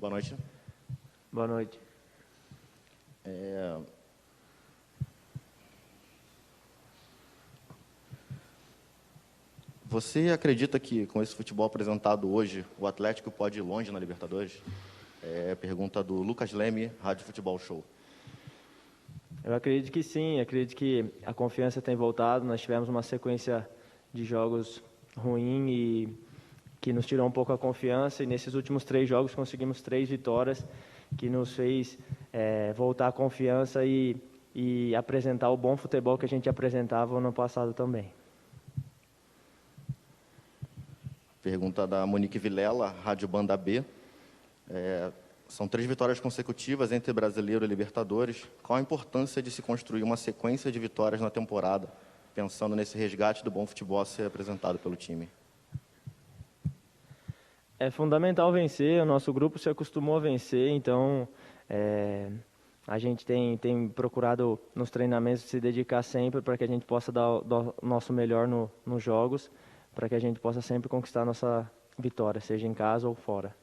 Boa noite. Boa noite. Você acredita que, com esse futebol apresentado hoje, o Atlético pode ir longe na Libertadores? Pergunta do Lucas Leme, Rádio Futebol Show. Eu acredito que sim, acredito que a confiança tem voltado. Nós tivemos uma sequência de jogos ruim e que nos tirou um pouco a confiança, e nesses últimos 3 jogos conseguimos 3 vitórias, que nos fez voltar a confiança e apresentar o bom futebol que a gente apresentava no passado também. Pergunta da Monique Vilela, Rádio Banda B. São 3 vitórias consecutivas entre Brasileiro e Libertadores. Qual a importância de se construir uma sequência de vitórias na temporada, pensando nesse resgate do bom futebol a ser apresentado pelo time? É fundamental vencer, o nosso grupo se acostumou a vencer, então a gente tem procurado nos treinamentos se dedicar sempre para que a gente possa dar o nosso melhor nos jogos, para que a gente possa sempre conquistar a nossa vitória, seja em casa ou fora.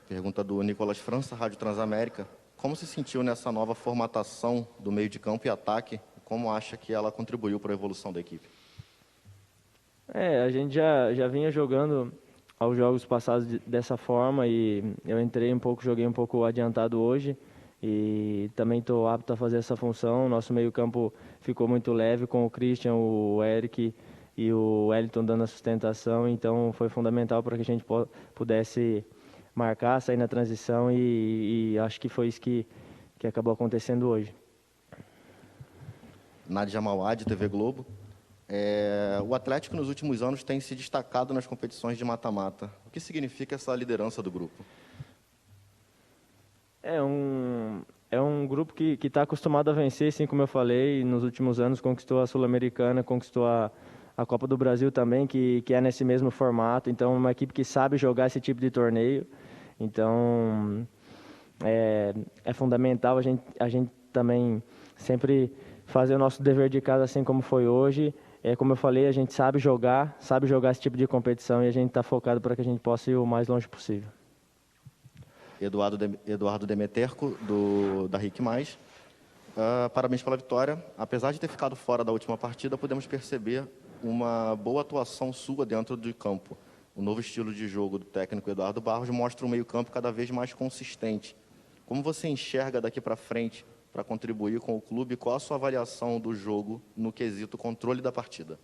Pergunta do Nicolas França, Rádio Transamérica. Como se sentiu nessa nova formatação do meio de campo e ataque? Como acha que ela contribuiu para a evolução da equipe? A gente já vinha jogando aos jogos passados dessa forma, e eu joguei um pouco adiantado hoje, e também estou apto a fazer essa função. Nosso meio-campo ficou muito leve com o Christian, o Eric e o Wellington dando a sustentação, então foi fundamental para que a gente pudesse marcar, sair na transição, e acho que foi isso que acabou acontecendo hoje. Nádia Mauad, TV Globo. O Atlético, nos últimos anos, tem se destacado nas competições de mata-mata. O que significa essa liderança do grupo? É um grupo que está acostumado a vencer, assim como eu falei. Nos últimos anos conquistou a Sul-Americana, conquistou a Copa do Brasil também, que é nesse mesmo formato. Então, é uma equipe que sabe jogar esse tipo de torneio. Então, é fundamental a gente também sempre fazer o nosso dever de casa, assim como foi hoje. Como eu falei, a gente sabe jogar esse tipo de competição, e a gente está focado para que a gente possa ir o mais longe possível. Eduardo Demeterco, da RIC+. Parabéns pela vitória. Apesar de ter ficado fora da última partida, podemos perceber uma boa atuação sua dentro de campo. O novo estilo de jogo do técnico Eduardo Barros mostra um meio-campo cada vez mais consistente. Como você enxerga daqui para frente para contribuir com o clube? Qual a sua avaliação do jogo no quesito controle da partida?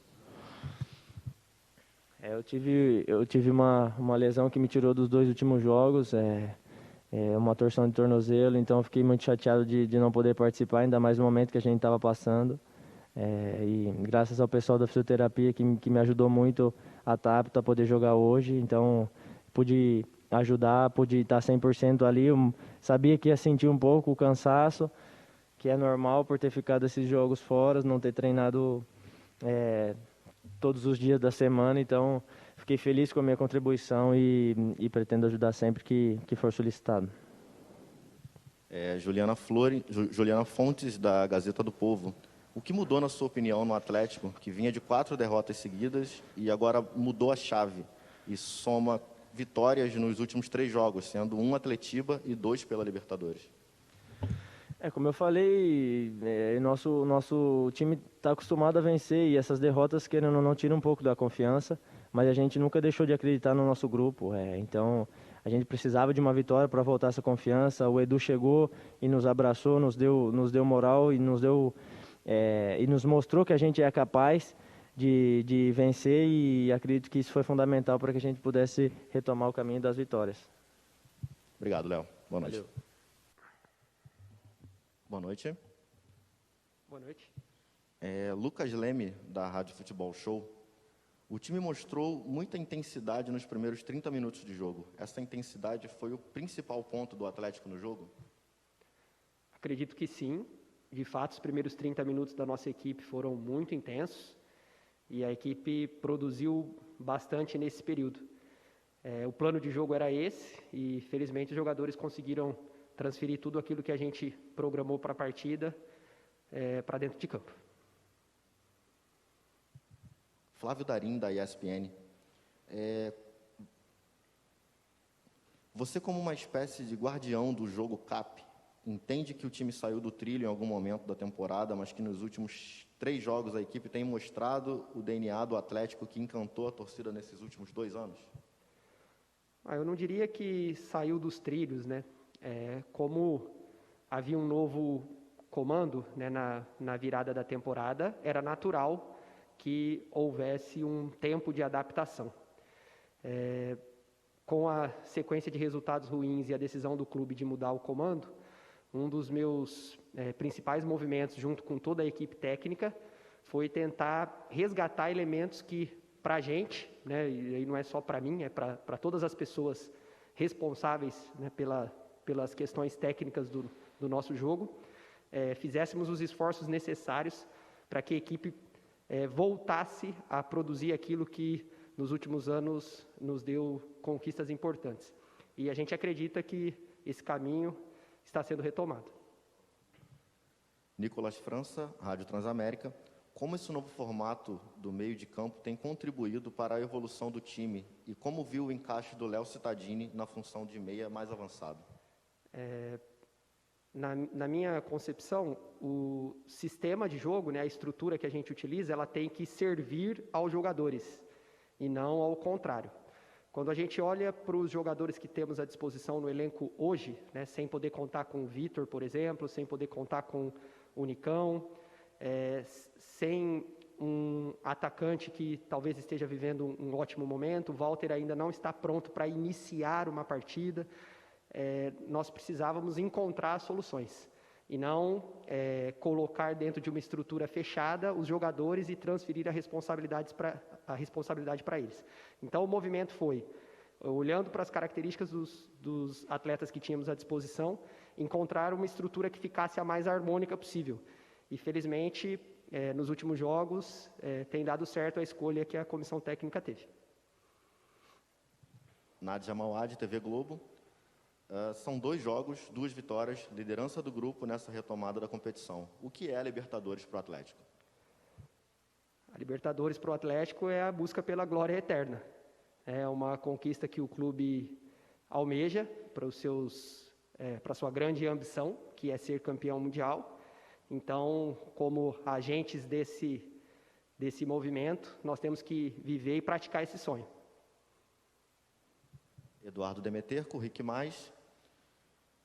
Eu tive uma lesão que me tirou dos 2 últimos jogos, uma torção de tornozelo, então eu fiquei muito chateado de não poder participar, ainda mais no momento que a gente estava passando. E graças ao pessoal da fisioterapia que me ajudou muito a estar apto a poder jogar hoje, então pude ajudar, pude estar 100% ali. Eu sabia que ia sentir um pouco o cansaço, que é normal por ter ficado esses jogos fora, não ter treinado todos os dias da semana, então fiquei feliz com a minha contribuição e pretendo ajudar sempre que for solicitado. Juliana Fontes, da Gazeta do Povo. O que mudou, na sua opinião, no Atlético, que vinha de 4 derrotas seguidas e agora mudou a chave e soma vitórias nos últimos 3 jogos, sendo 1 Atletiba e 2 pela Libertadores? Como eu falei, nosso time está acostumado a vencer, e essas derrotas, querendo ou não, tiram um pouco da confiança, mas a gente nunca deixou de acreditar no nosso grupo. Então, a gente precisava de uma vitória para voltar essa confiança. O Edu chegou e nos abraçou, nos deu moral e nos mostrou que a gente é capaz de vencer, e acredito que isso foi fundamental para que a gente pudesse retomar o caminho das vitórias. Obrigado, Léo. Boa noite. Valeu. Boa noite. Boa noite. Lucas Leme, da Rádio Futebol Show. O time mostrou muita intensidade nos primeiros 30 minutos de jogo. Essa intensidade foi o principal ponto do Atlético no jogo? Acredito que sim. De fato, os primeiros 30 minutos da nossa equipe foram muito intensos, e a equipe produziu bastante nesse período. O plano de jogo era esse, e felizmente os jogadores conseguiram transferir tudo aquilo que a gente programou para a partida para dentro de campo. Flávio Darim, da ESPN. Você, como uma espécie de guardião do jogo CAP, entende que o time saiu do trilho em algum momento da temporada, mas que nos últimos 3 jogos a equipe tem mostrado o DNA do Atlético que encantou a torcida nesses últimos 2 anos? Eu não diria que saiu dos trilhos, né? Como havia um novo comando, né, na virada da temporada, era natural que houvesse um tempo de adaptação. Com a sequência de resultados ruins e a decisão do clube de mudar o comando, um dos meus principais movimentos, junto com toda a equipe técnica, foi tentar resgatar elementos que, para a gente, né, e aí não é só para mim, é para todas as pessoas responsáveis, né, pelas questões técnicas do nosso jogo, fizéssemos os esforços necessários para que a equipe voltasse a produzir aquilo que nos últimos anos nos deu conquistas importantes. E a gente acredita que esse caminho está sendo retomado. Nicolas França, Rádio Transamérica. Como esse novo formato do meio de campo tem contribuído para a evolução do time e como viu o encaixe do Léo Cittadini na função de meia mais avançado? Na minha concepção, o sistema de jogo, né, a estrutura que a gente utiliza, ela tem que servir aos jogadores e não ao contrário. Quando a gente olha para os jogadores que temos à disposição no elenco hoje, né, sem poder contar com o Vitor, por exemplo, sem poder contar com o Nicão, sem um atacante que talvez esteja vivendo um ótimo momento, o Walter ainda não está pronto para iniciar uma partida, nós precisávamos encontrar soluções e não colocar dentro de uma estrutura fechada os jogadores e transferir a responsabilidade para eles. Então o movimento foi, olhando para as características dos atletas que tínhamos à disposição, encontrar uma estrutura que ficasse a mais harmônica possível. E felizmente, nos últimos jogos, tem dado certo a escolha que a comissão técnica teve. Nádia Mauad, TV Globo. São 2 jogos, 2 vitórias, liderança do grupo nessa retomada da competição. O que é a Libertadores para o Atlético? A Libertadores para o Atlético é a busca pela glória eterna. É uma conquista que o clube almeja para a sua grande ambição, que é ser campeão mundial. Então, como agentes desse movimento, nós temos que viver e praticar esse sonho. Eduardo Demeterco, Rick Mais.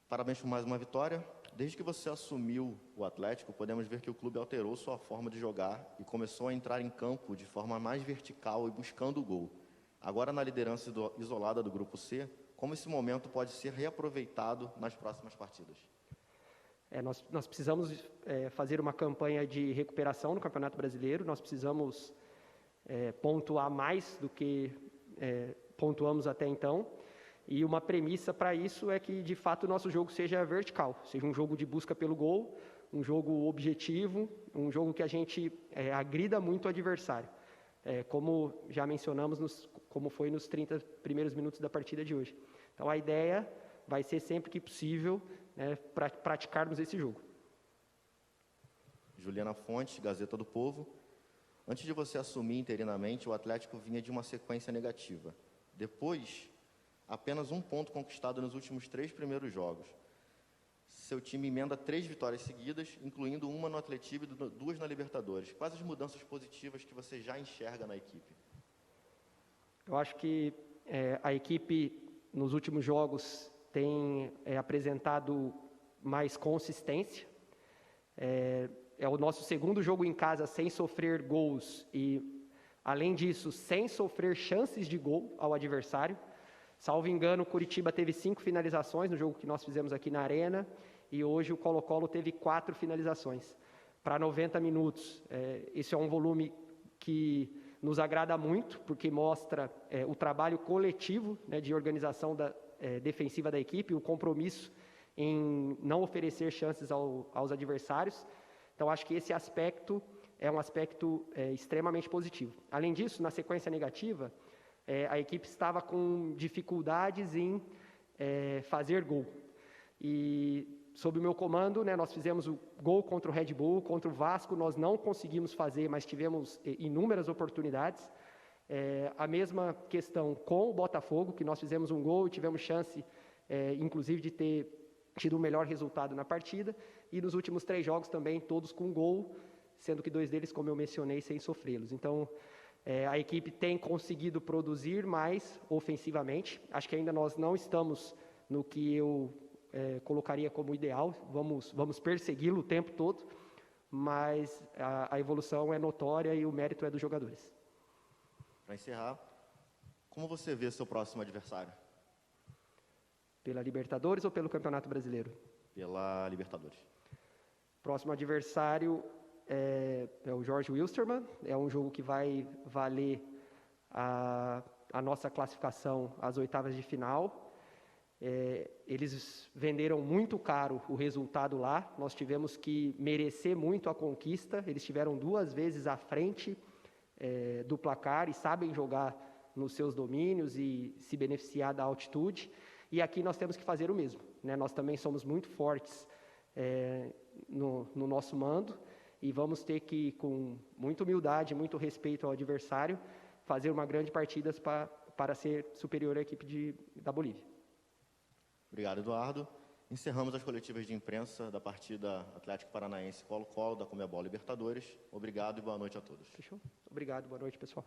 Parabéns por mais uma vitória. Desde que você assumiu o Atlético, podemos ver que o clube alterou sua forma de jogar e começou a entrar em campo de forma mais vertical e buscando o gol. Agora, na liderança isolada do Grupo C, como esse momento pode ser reaproveitado nas próximas partidas? Nós precisamos fazer uma campanha de recuperação no Campeonato Brasileiro, nós precisamos pontuar mais do que pontuamos até então, e uma premissa para isso é que, de fato, o nosso jogo seja vertical, seja um jogo de busca pelo gol, um jogo objetivo, um jogo que a gente agrida muito o adversário, como já mencionamos, como foi nos 30 primeiros minutos da partida de hoje. Então, a ideia vai ser sempre que possível, para praticarmos esse jogo. Juliana Fontes, Gazeta do Povo. Antes de você assumir interinamente, o Atlético vinha de uma sequência negativa. Depois, apenas 1 ponto conquistado nos últimos 3 primeiros jogos. Seu time emenda 3 vitórias seguidas, incluindo uma no Atletiba e 2 na Libertadores. Quais as mudanças positivas que você já enxerga na equipe? Eu acho que a equipe, nos últimos jogos, tem apresentado mais consistência. É o nosso segundo jogo em casa sem sofrer gols e, além disso, sem sofrer chances de gol ao adversário. Salvo engano, o Curitiba teve 5 finalizações no jogo que nós fizemos aqui na Arena e hoje o Colo-Colo teve 4 finalizações. Para 90 minutos, esse é um volume que nos agrada muito, porque mostra o trabalho coletivo, né, de organização defensiva da equipe, o compromisso em não oferecer chances aos adversários. Então, acho que esse aspecto é um aspecto extremamente positivo. Além disso, na sequência negativa, a equipe estava com dificuldades em fazer gol. E, sob o meu comando, né, nós fizemos o gol contra o Red Bull, contra o Vasco, nós não conseguimos fazer, mas tivemos inúmeras oportunidades. A mesma questão com o Botafogo, que nós fizemos um gol e tivemos chance, inclusive, de ter tido o melhor resultado na partida. E nos últimos 3 jogos também, todos com gol, sendo que 2 deles, como eu mencionei, sem sofrê-los. Então, a equipe tem conseguido produzir mais ofensivamente. Acho que ainda nós não estamos no que eu colocaria como ideal. Vamos persegui-lo o tempo todo, mas a evolução é notória e o mérito é dos jogadores. Para encerrar, como você vê seu próximo adversário? Pela Libertadores ou pelo Campeonato Brasileiro? Pela Libertadores. Próximo adversário é o Jorge Wilstermann. É um jogo que vai valer a nossa classificação às oitavas de final. Eles venderam muito caro o resultado lá. Nós tivemos que merecer muito a conquista. Eles estiveram 2 vezes à frente do placar e sabem jogar nos seus domínios e se beneficiar da altitude. E aqui nós temos que fazer o mesmo, né? Nós também somos muito fortes no nosso mando e vamos ter que, com muita humildade, muito respeito ao adversário, fazer uma grande partida para ser superior à equipe da Bolívia. Obrigado, Eduardo. Encerramos as coletivas de imprensa da partida Atlético Paranaense Colo-Colo da Conmebol Libertadores. Obrigado e boa noite a todos. Fechou? Obrigado, boa noite, pessoal.